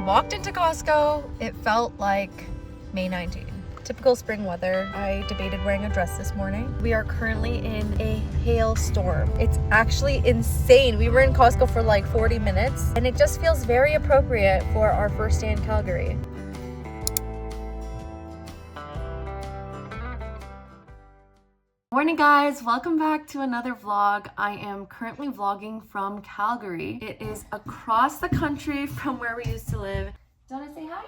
walked into Costco. It felt like May 19th. Typical spring weather. I debated wearing a dress this morning. We are currently in a hailstorm. It's actually insane. We were in Costco for like 40 minutes and it just feels very appropriate for our first day in Calgary. Morning guys, welcome back to another vlog. I am currently vlogging from Calgary. It is across the country from where we used to live. Do you want to say hi?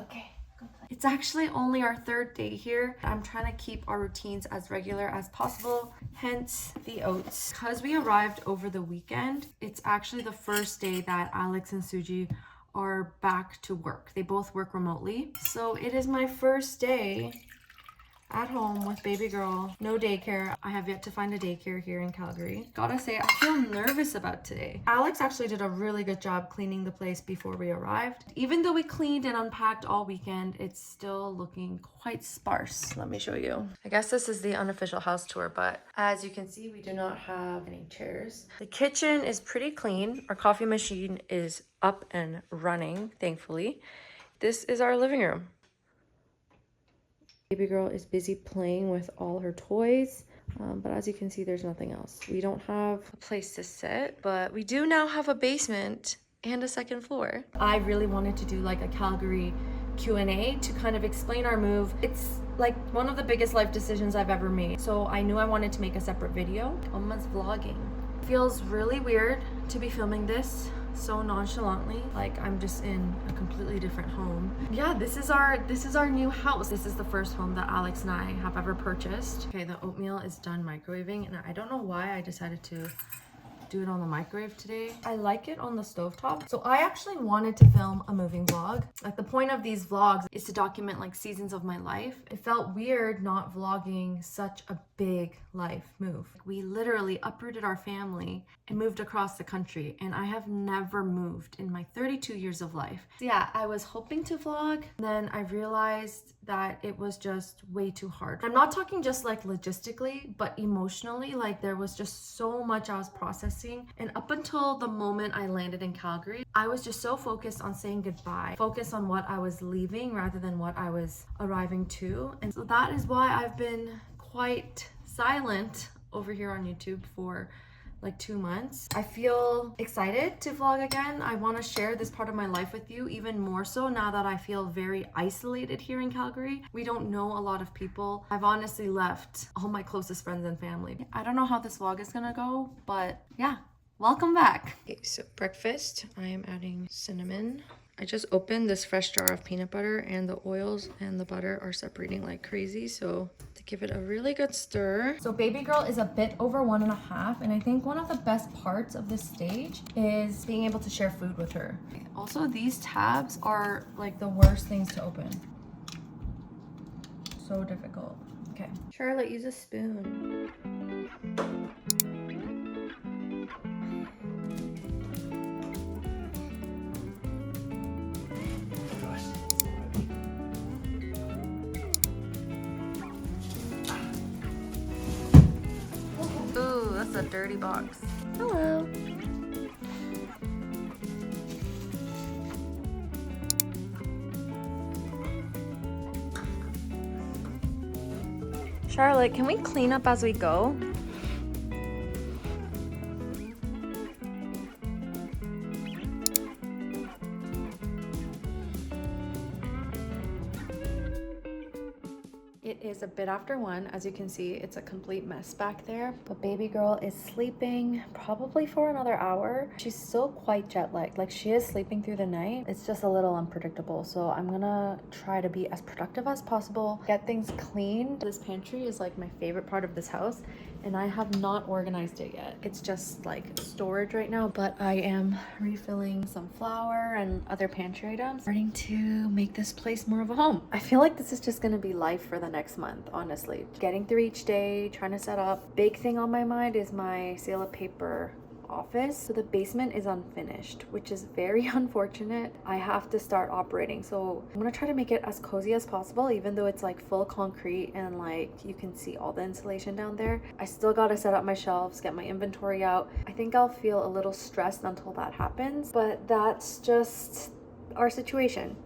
Okay, go play. It's actually only our third day here. I'm trying to keep our routines as regular as possible, hence the oats. Because we arrived over the weekend, it's actually the first day that Alex and Suji are back to work. They both work remotely. So it is my first day at home with baby girl. No daycare. I have yet to find a daycare here in Calgary. Gotta say, I feel nervous about today. Alex actually did a really good job cleaning the place before we arrived. Even though we cleaned and unpacked all weekend, it's still looking quite sparse. Let me show you. I guess this is the unofficial house tour, but as you can see, we do not have any chairs. The kitchen is pretty clean. Our coffee machine is up and running, thankfully. This is our living room. Baby girl is busy playing with all her toys, but as you can see, there's nothing else. We don't have a place to sit, but we do now have a basement and a second floor. I really wanted to do like a Calgary Q&A to kind of explain our move. It's like one of the biggest life decisions I've ever made. So I knew I wanted to make a separate video. Almost vlogging. Feels really weird to be filming this so nonchalantly, like I'm just in a completely different home. Yeah, this is our new house. This is the first home that Alex and I have ever purchased. Okay, the oatmeal is done microwaving, and I don't know why I decided to do it on the microwave today. I like it on the stovetop. So I actually wanted to film a moving vlog. Like the point of these vlogs is to document like seasons of my life. It felt weird not vlogging such a big life move. We literally uprooted our family and moved across the country, and I have never moved in my 32 years of life. So yeah, I was hoping to vlog, then I realized that it was just way too hard. I'm not talking just like logistically, but emotionally, like there was just so much I was processing. And up until the moment I landed in Calgary, I was just so focused on saying goodbye, focused on what I was leaving rather than what I was arriving to. And so that is why I've been quite silent over here on YouTube for like 2 months. I feel excited to vlog again. I want to share this part of my life with you even more so now that I feel very isolated here in Calgary. We don't know a lot of people. I've honestly left all my closest friends and family. I don't know how this vlog is gonna go, but yeah, welcome back. Okay, so breakfast, I am adding cinnamon. I just opened this fresh jar of peanut butter and the oils and the butter are separating like crazy. So to give it a really good stir. So baby girl is a bit over 1.5. And I think one of the best parts of this stage is being able to share food with her. Also, these tabs are like the worst things to open. So difficult. Okay. Charlotte, use a spoon. Ooh, that's a dirty box. Hello. Charlotte, can we clean up as we go? It is a bit after 1. As you can see, it's a complete mess back there, but baby girl is sleeping probably for another hour. She's still quite jet lagged. Like she is sleeping through the night. It's just a little unpredictable. So I'm gonna try to be as productive as possible, get things cleaned. This pantry is like my favorite part of this house, and I have not organized it yet. It's just like storage right now, but I am refilling some flour and other pantry items, starting to make this place more of a home. I feel like this is just gonna be life for the next month, honestly. Getting through each day, trying to set up. Big thing on my mind is my sale of paper office. So the basement is unfinished, which is very unfortunate. I have to start operating. So I'm gonna try to make it as cozy as possible, even though it's like full concrete and like you can see all the insulation down there. I still gotta set up my shelves, get my inventory out. I think I'll feel a little stressed until that happens, but that's just our situation.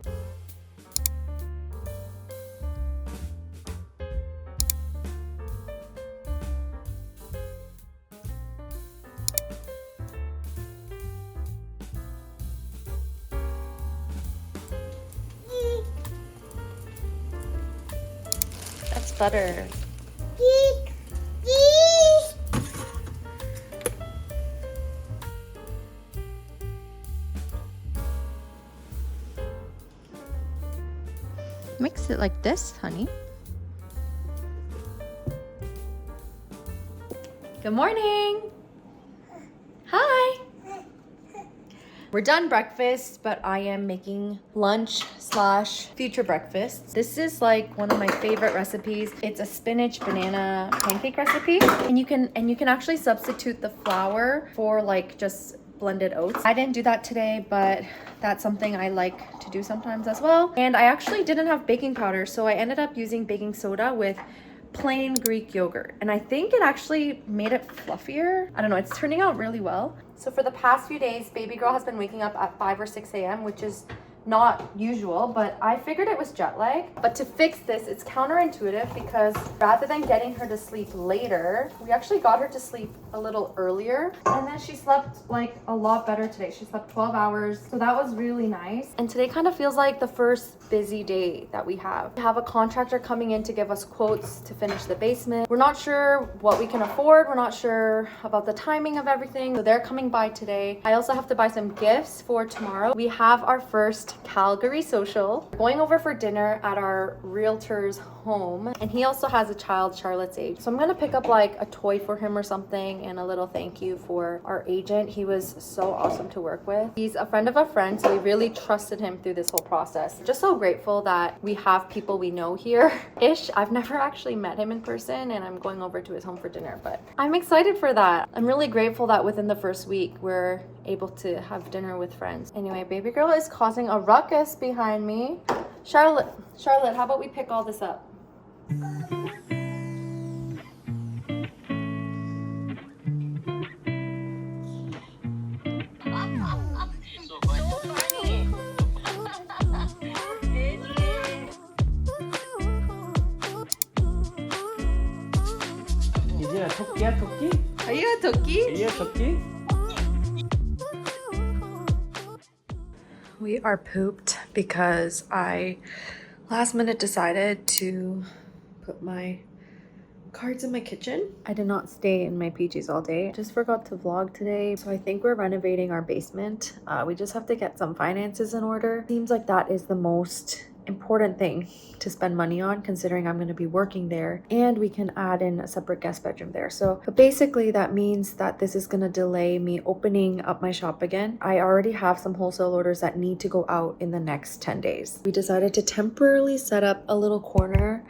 That's butter. Mix it like this, honey. Good morning. Hi. We're done breakfast, but I am making lunch slash future breakfast. This is like one of my favorite recipes. It's a spinach banana pancake recipe, and you can actually substitute the flour for like just blended oats. I didn't do that today, but that's something I like to do sometimes as well. And I actually didn't have baking powder, so I ended up using baking soda with plain Greek yogurt, and I think it actually made it fluffier. I don't know, it's turning out really well. So for the past few days, baby girl has been waking up at 5 or 6 a.m., which is not usual, but I figured it was jet lag. But to fix this, it's counterintuitive, because rather than getting her to sleep later, we actually got her to sleep a little earlier, and then she slept like a lot better today. She slept 12 hours, so that was really nice. And today kind of feels like the first busy day that we have. We have a contractor coming in to give us quotes to finish the basement. We're not sure what we can afford. We're not sure about the timing of everything, so they're coming by today. I also have to buy some gifts for tomorrow. We have our first Calgary social. We're going over for dinner at our realtor's home, and he also has a child Charlotte's age, so I'm gonna pick up like a toy for him or something, and a little thank you for our agent. He was so awesome to work with. He's a friend of a friend, so we really trusted him through this whole process. Just so grateful that we have people we know here ish. I've never actually met him in person, and I'm going over to his home for dinner, but I'm excited for that. I'm really grateful that within the first week we're able to have dinner with friends. Anyway, baby girl is causing a ruckus behind me. Charlotte, how about we pick all this up? 이제야 토끼야 토끼? Are you a toki? 이제 토끼? We are pooped because I last minute decided to put my cards in my kitchen. I did not stay in my PJs all day. Just forgot to vlog today. So I think we're renovating our basement. We just have to get some finances in order. Seems like that is the most important thing to spend money on, considering I'm going to be working there, and we can add in a separate guest bedroom there. So but basically that means that this is going to delay me opening up my shop again. I already have some wholesale orders that need to go out in the next 10 days. We decided to temporarily set up a little corner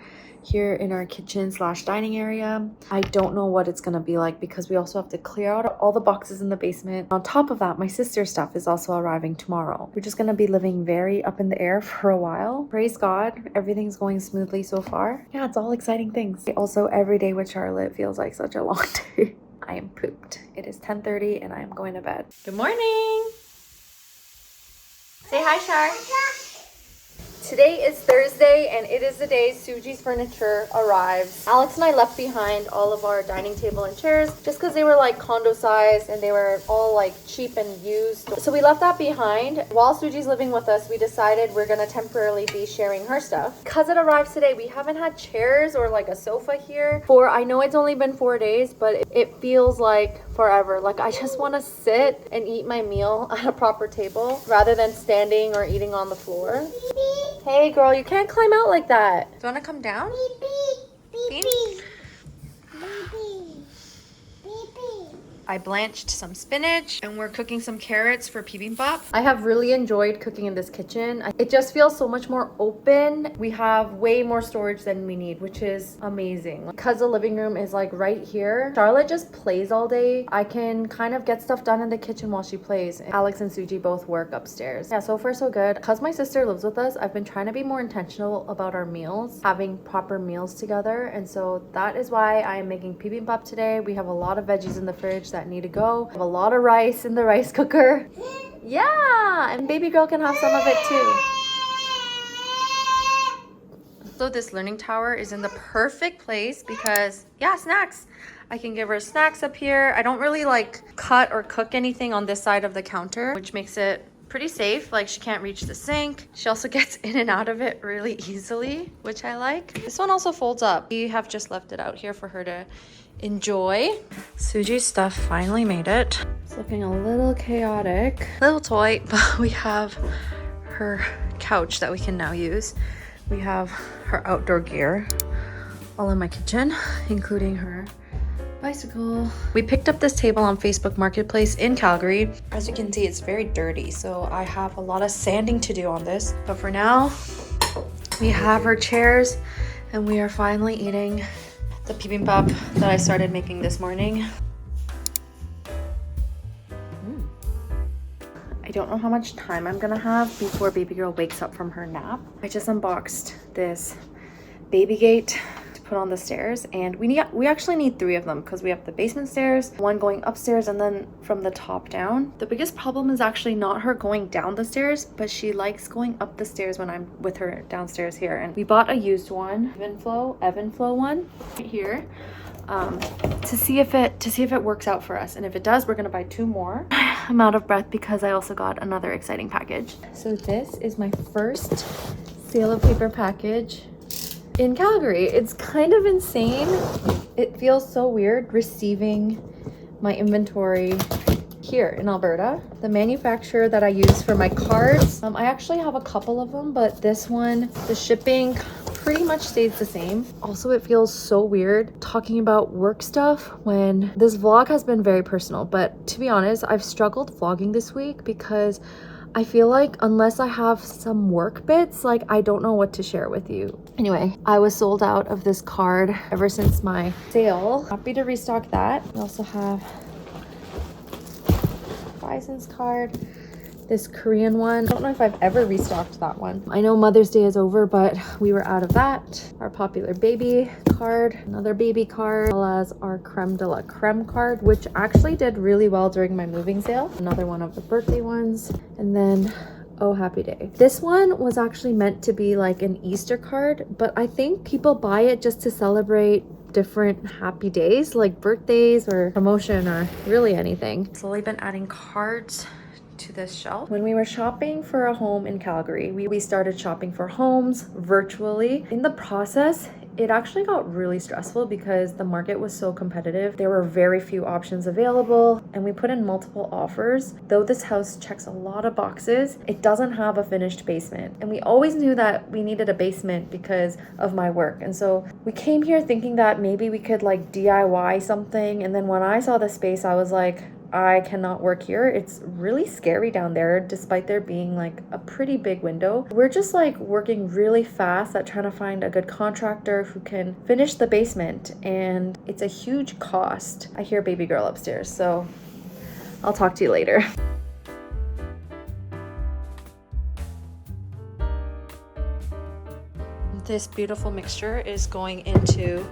here in our kitchen slash dining area. I don't know what it's gonna be like, because we also have to clear out all the boxes in the basement. On top of that, my sister's stuff is also arriving tomorrow. We're just gonna be living very up in the air for a while. Praise God, everything's going smoothly so far. Yeah, it's all exciting things. Also, every day with Charlotte feels like such a long day. I am pooped. It is 10:30 and I am going to bed. Good morning. Say hi, Char. Today is Thursday, and it is the day Sooji's furniture arrives. Alex and I left behind all of our dining table and chairs just because they were like condo size and they were all like cheap and used. So we left that behind. While Sooji's living with us, we decided we're gonna temporarily be sharing her stuff. Because it arrives today, we haven't had chairs or like a sofa here for, I know it's only been 4 days, but it feels like forever. Like I just want to sit and eat my meal at a proper table rather than standing or eating on the floor. Hey girl, you can't climb out like that. Do you want to come down? I blanched some spinach and we're cooking some carrots for bibimbap. I have really enjoyed cooking in this kitchen. It just feels so much more open. We have way more storage than we need, which is amazing. Because the living room is like right here, Charlotte just plays all day. I can kind of get stuff done in the kitchen while she plays. Alex and Suji both work upstairs. Yeah, so far so good. Because my sister lives with us, I've been trying to be more intentional about our meals, having proper meals together. And so that is why I am making bibimbap today. We have a lot of veggies in the fridge that need to go. I have a lot of rice in the rice cooker. Yeah, and baby girl can have some of it too. So this learning tower is in the perfect place because, yeah, snacks. I can give her snacks up here. I don't really like cut or cook anything on this side of the counter, which makes it pretty safe. Like, she can't reach the sink. She also gets in and out of it really easily, which I like. This one also folds up. We have just left it out here for her to enjoy. Suji's stuff finally made it. It's looking a little chaotic. Little toy, but we have her couch that we can now use. We have her outdoor gear all in my kitchen, including her bicycle. We picked up this table on Facebook Marketplace in Calgary. As you can see, it's very dirty, so I have a lot of sanding to do on this. But for now, we have our chairs and we are finally eating the bibimbap that I started making this morning. I don't know how much time I'm gonna have before baby girl wakes up from her nap. I just unboxed this baby gate to put on the stairs, and we actually need 3 of them because we have the basement stairs, one going upstairs, and then from the top down. The biggest problem is actually not her going down the stairs, but she likes going up the stairs when I'm with her downstairs here. And we bought a used one, Evenflo one right here, to see if it works out for us. And if it does, we're gonna buy 2 more. I'm out of breath because I also got another exciting package. So this is my first sale of paper package in Calgary. It's kind of insane. It feels so weird receiving my inventory here in Alberta. The manufacturer that I use for my cards, I actually have a couple of them, but this one, the shipping pretty much stays the same. Also, it feels so weird talking about work stuff when this vlog has been very personal, but to be honest, I've struggled vlogging this week because I feel like unless I have some work bits, like I don't know what to share with you. Anyway, I was sold out of this card ever since my sale. Happy to restock that. We also have Bison's card, this Korean one. I don't know if I've ever restocked that one. I know Mother's Day is over, but we were out of that. Our popular baby card, another baby card, as well as our creme de la creme card, which actually did really well during my moving sale. Another one of the birthday ones. And then Oh Happy Day. This one was actually meant to be like an Easter card, but I think people buy it just to celebrate different happy days, like birthdays or promotion or really anything. Slowly been adding cards to this shelf. When we were shopping for a home in Calgary, we started shopping for homes virtually. In the process, it actually got really stressful because the market was so competitive. There were very few options available, and we put in multiple offers. Though this house checks a lot of boxes, it doesn't have a finished basement. And we always knew that we needed a basement because of my work. And so we came here thinking that maybe we could like DIY something. And then when I saw the space, I was like, I cannot work here. It's really scary down there, despite there being like a pretty big window. We're just like working really fast at trying to find a good contractor who can finish the basement, and it's a huge cost. I hear baby girl upstairs, so I'll talk to you later. This beautiful mixture is going into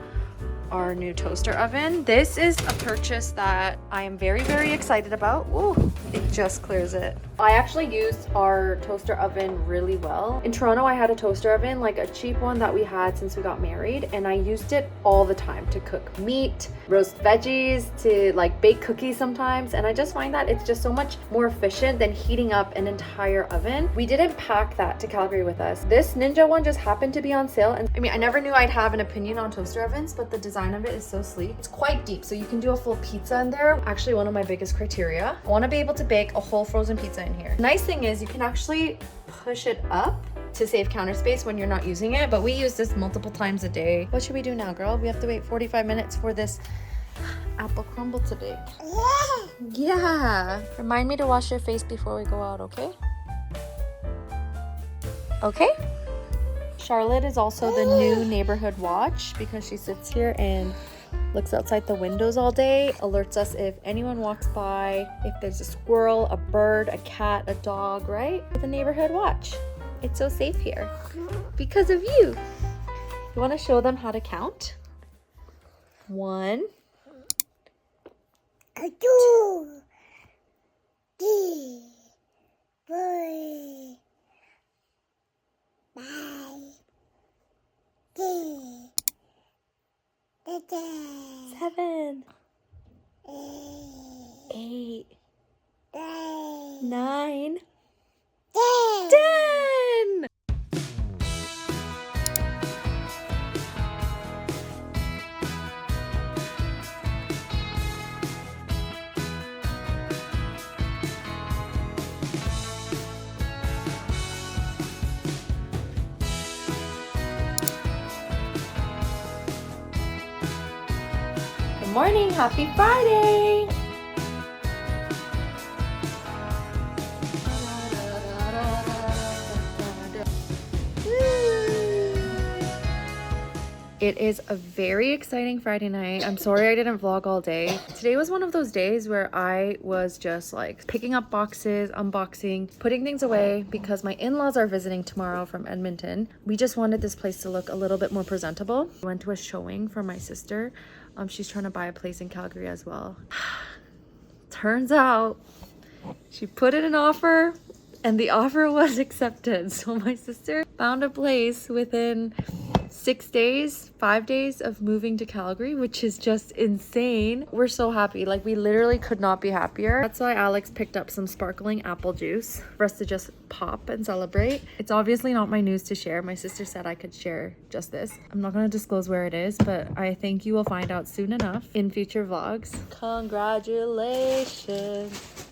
our new toaster oven. This is a purchase that I am very, very excited about. Ooh, it just clears it. I actually used our toaster oven really well. In Toronto, I had a toaster oven, like a cheap one that we had since we got married, and I used it all the time to cook meat, roast veggies, to like bake cookies sometimes, and I just find that it's just so much more efficient than heating up an entire oven. We didn't pack that to Calgary with us. This Ninja one just happened to be on sale, and I mean, I never knew I'd have an opinion on toaster ovens, but the design of it is so sleek. It's quite deep, so you can do a full pizza in there. Actually, one of my biggest criteria, I want to be able to bake a whole frozen pizza in here. Nice thing is you can actually push it up to save counter space when you're not using it, but we use this multiple times a day. What should we do now, girl? We have to wait 45 minutes for this apple crumble today. Yeah. Remind me to wash your face before we go out, okay? Okay? Charlotte is also the new neighborhood watch because she sits here and looks outside the windows all day, alerts us if anyone walks by, if there's a squirrel, a bird, a cat, a dog, right? The neighborhood watch. It's so safe here because of you. You want to show them how to count? 1, 2, 3, 4, 5, 6, 7, 8, 9, 10. Good morning, happy Friday! It is a very exciting Friday night. I'm sorry I didn't vlog all day. Today was one of those days where I was just like picking up boxes, unboxing, putting things away because my in-laws are visiting tomorrow from Edmonton. We just wanted this place to look a little bit more presentable. I went to a showing for my sister. She's trying to buy a place in Calgary as well. Turns out she put in an offer and the offer was accepted. So my sister found a place within 6 days, 5 days of moving to Calgary, which is just insane. We're so happy. Like, we literally could not be happier. That's why Alex picked up some sparkling apple juice for us to just pop and celebrate. It's obviously not my news to share. My sister said I could share just this. I'm not going to disclose where it is, but I think you will find out soon enough in future vlogs. Congratulations.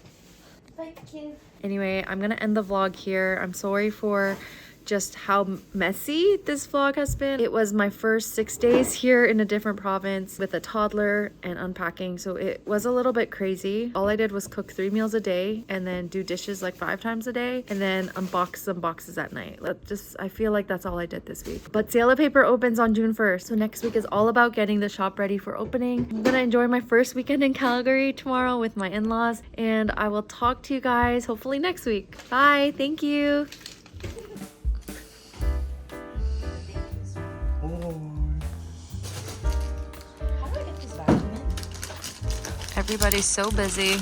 Thank you. Anyway, I'm gonna end the vlog here. I'm sorry for just how messy this vlog has been. It was my first 6 days here in a different province with a toddler and unpacking, so it was a little bit crazy. All I did was cook 3 meals a day and then do dishes like 5 times a day and then unbox some boxes at night. I feel like that's all I did this week. But Sale of Paper opens on June 1st, so next week is all about getting the shop ready for opening. I'm gonna enjoy my first weekend in Calgary tomorrow with my in-laws, and I will talk to you guys hopefully next week. Bye, thank you. Everybody's so busy.